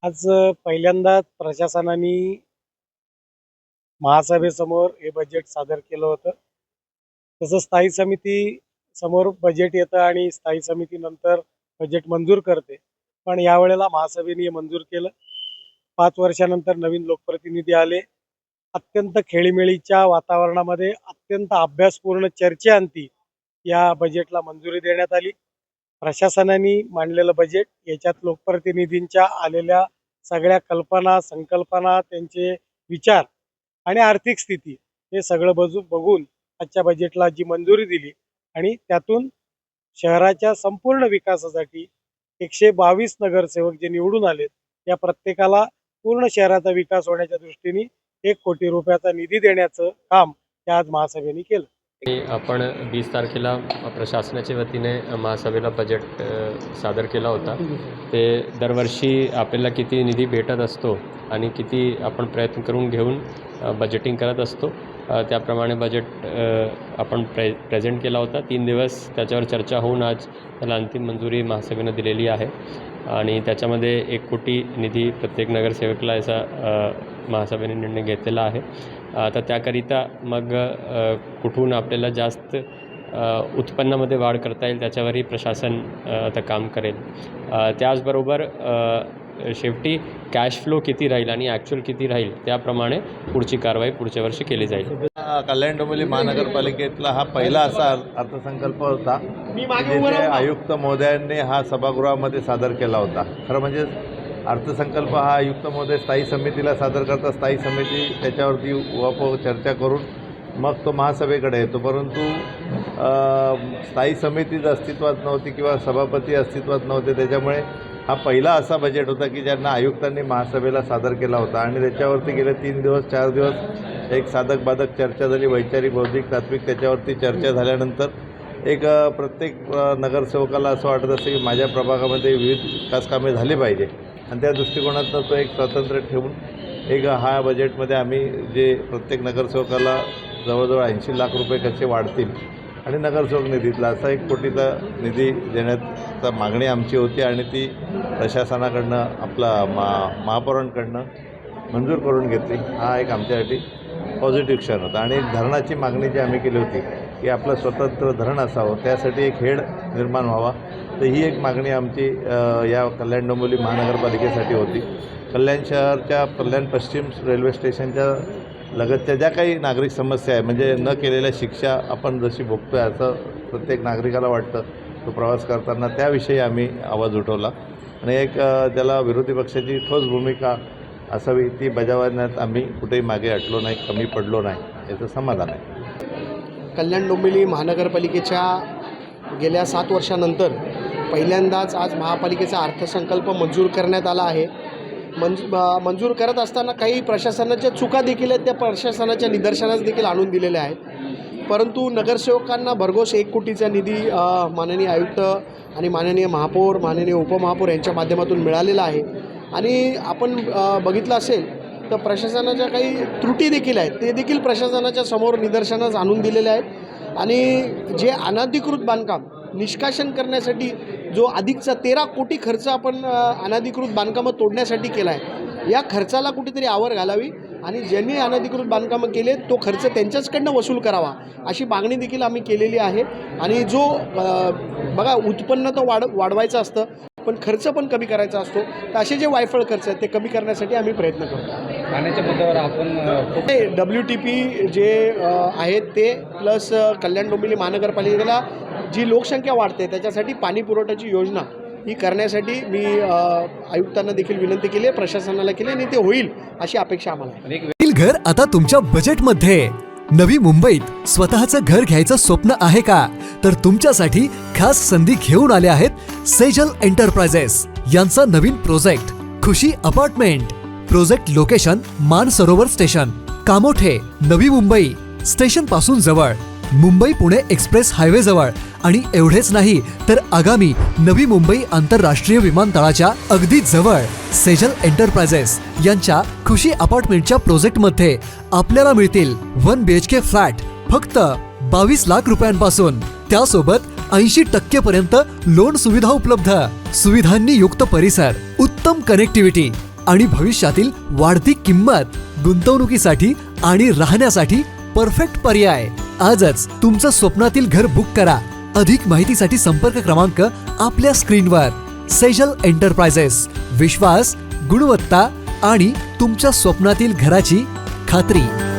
आज पहिल्यांदाच प्रशासनाने महासभेसमोर हे बजेट सादर केलं होतं. तसं स्थायी समिती समोर बजेट येतं आणि स्थायी समिती नंतर बजेट मंजूर करते. पण यावेळेला महासभेने हे मंजूर केलं. 5 वर्षानंतर नवीन लोकप्रतिनिधी आले. अत्यंत खेळीमेळीच्या वातावरणामध्ये अत्यंत अभ्यासपूर्ण चर्चेअंती या बजेटला मंजुरी देण्यात आली. प्रशासनाने मांडलेलं बजेट याच्यात लोकप्रतिनिधींच्या आलेल्या सगळ्या कल्पना, संकल्पना, त्यांचे विचार आणि आर्थिक स्थिती हे सगळं बघून आजच्या बजेटला जी मंजुरी दिली आणि त्यातून शहराच्या संपूर्ण विकासासाठी 122 नगरसेवक जे निवडून आलेत या प्रत्येकाला पूर्ण शहराचा विकास होण्याच्या दृष्टीने 1 कोटी रुपयाचा निधी देण्याचं काम त्या आज महासभेने केलं. आपण 20 तारखेला प्रशासनाच्या वतीने महासभेला बजेट सादर केला होता. ते दरवर्षी आपल्याला किती निधी भेटत असतो आणि किती आपण प्रयत्न करून घेऊन बजेटिंग करत असतो त्याप्रमाणे बजेट आपण प्रेझेंट केला होता. 3 दिवस त्याच्यावर चर्चा होऊन आज त्याला अंतिम मंजुरी महासभेनं दिलेली आहे आणि त्याच्यामध्ये 1 कोटी निधी प्रत्येक नगरसेवकला याचा महासभेने निर्णय घेतलेला आहे. तर त्याकरिता मग कुठून आपल्याला जास्त उत्पन्नामध्ये वाढ करता येईल त्याच्यावरही प्रशासन आता काम करेल. त्याचबरोबर शेवटी कॅश फ्लो किती राहील आणि ॲक्च्युअल किती राहील त्याप्रमाणे पुढची कारवाई पुढच्या वर्षी केली जाईल. कल्याण डोंबिवली महानगरपालिकेतला हा पहिला असा अर्थसंकल्प होता जिथे आयुक्त महोदयांनी हा सभागृहामध्ये सादर केला होता. खरं म्हणजे अर्थसंकल्प हा आयुक्त महोदय स्थायी समितीला सादर करता, स्थायी समिती त्याच्यावरती उहापोह चर्चा करून मग तो महासभेकडे येतो. परंतु स्थायी समितीच अस्तित्वात नव्हती किंवा सभापती अस्तित्वात नव्हते, त्याच्यामुळे हा पहिला असा बजेट होता की ज्यांना आयुक्तांनी महासभेला सादर केला होता आणि त्याच्यावरती गेले 3 दिवस 4 दिवस एक साधक बाधक चर्चा झाली. वैचारिक बौद्धिक तात्विक त्याच्यावरती चर्चा झाल्यानंतर एक प्रत्येक नगरसेवकाला असं वाटत असतं की माझ्या प्रभागामध्ये विविध विकास कामे झाली पाहिजे आणि त्या दृष्टिकोनातून तो एक स्वातंत्र्य ठेवून एक हा बजेटमध्ये आम्ही जे प्रत्येक नगरसेवकाला जवळजवळ 80 लाख रुपये कसे वाढतील आणि नगरसेवक निधीतला असा 1 कोटीचा निधी देण्याचा मागणी आमची होती आणि ती प्रशासनाकडनं आपला महापौरांकडनं मंजूर करून घेतली. हा एक आमच्यासाठी पॉझिटिव्ह क्षण होता. आणि एक धरणाची मागणी जी आम्ही केली होती की आपलं स्वतंत्र धरण असावं, त्यासाठी एक हेड निर्माण व्हावा, तर ही एक मागणी आमची या कल्याण डोंबिवली महानगरपालिकेसाठी होती. कल्याण शहरच्या कल्याण पश्चिम रेल्वे स्टेशनच्या लगतच्या ज्या काही नागरिक समस्या आहे, म्हणजे न केलेल्या शिक्षा आपण जशी भोगतो आहे असं प्रत्येक नागरिकाला वाटतं तो प्रवास करताना, त्याविषयी आम्ही आवाज उठवला आणि एक त्याला विरोधी पक्षाची ठोस भूमिका असावी ती बजावण्यात आम्ही कुठेही मागे हटलो नाही, कमी पडलो नाही, याचं समाधान आहे. कल्याण डोंबिवली महानगरपालिकेच्या गेल्या 7 वर्षानंतर पहिल्यांदाच आज महापालिकेचा अर्थसंकल्प मंजूर करण्यात आला आहे. मंजूर करत असताना काही प्रशासनाच्या चुका देखील आहेत, त्या प्रशासनाच्या निदर्शनास देखील आणून दिलेल्या आहेत. परंतु नगरसेवकांना भरघोस 1 कोटीचा निधी माननीय आयुक्त आणि माननीय महापौर, माननीय उपमहापौर यांच्या माध्यमातून मिळालेला आहे. आणि आपण बघितलं असेल तर प्रशासनाच्या काही त्रुटी देखील आहेत, ते देखील प्रशासनाच्या समोर निदर्शनास आणून दिलेले आहेत. आणि जे अनधिकृत बांधकाम निष्कासन करण्यासाठी जो अधिकचा 13 कोटी खर्च आपण अनधिकृत बांधकामं तोडण्यासाठी केला आहे, या खर्चाला कुठेतरी आवर घालावी आणि ज्यांनी अनधिकृत बांधकामं केले तो खर्च त्यांच्याचकडनं वसूल करावा अशी मागणी देखील आम्ही केलेली आहे. आणि जो बघा उत्पन्न तर वाढवायचं असतं पण खर्च पण कमी करायचा असतो, तर असे जे वायफळ खर्च आहेत ते कमी करण्यासाठी आम्ही प्रयत्न करतो. पाण्याच्या मुद्द्यावर आपण WTP जे आहेत ते प्लस कल्याण डोंबिवली महानगरपालिकेला जी लोकसंख्या वाढते त्याच्यासाठी पाणी पुरवठ्याची योजना ही करण्यासाठी मी आयुक्तांना देखील विनंती केली आहे, प्रशासनाला केली आणि ते होईल अशी अपेक्षा आम्हाला आहे. घर आता तुमच्या बजेटमध्ये. नवी मुंबईत स्वतःचं घर घ्यायचं स्वप्न आहे का? तर तुमच्यासाठी खास संधी घेऊन आले आहेत सेजल एंटरप्राइजेस यांचा नवीन project Khushi apartment. Project location Mansarovar station, Kamothe, Navi Mumbai. Station पासून जवळ, मुंबई पुणे एक्सप्रेस हायवे जवळ. आणि एवढेच नाही तर आगामी नवी मुंबई आंतरराष्ट्रीय विमानतळाच्या अगदी जवळ. सेजल एंटरप्राइजेस यांच्या खुशी अपार्टमेंटच्या प्रोजेक्टमध्ये आपल्याला मिळतील 1 BHK फ्लॅट फक्त 22 लाख रुपयांपासून. त्यासोबत 80% पर्यंत लोन सुविधा उपलब्ध. सुविधांनी युक्त परिसर, उत्तम कनेक्टिव्हिटी, आणि भविष्यातील वाढती किंमत गुंतवणुकीसाठी आणि राहण्यासाठी परफेक्ट पर्याय. आजच तुमचं स्वप्नातील घर बुक करा. अधिक माहितीसाठी संपर्क क्रमांक आपल्या स्क्रीनवर. सेजल एंटरप्राइजेस, विश्वास, गुणवत्ता आणि तुमच्या स्वप्नातील घराची खात्री.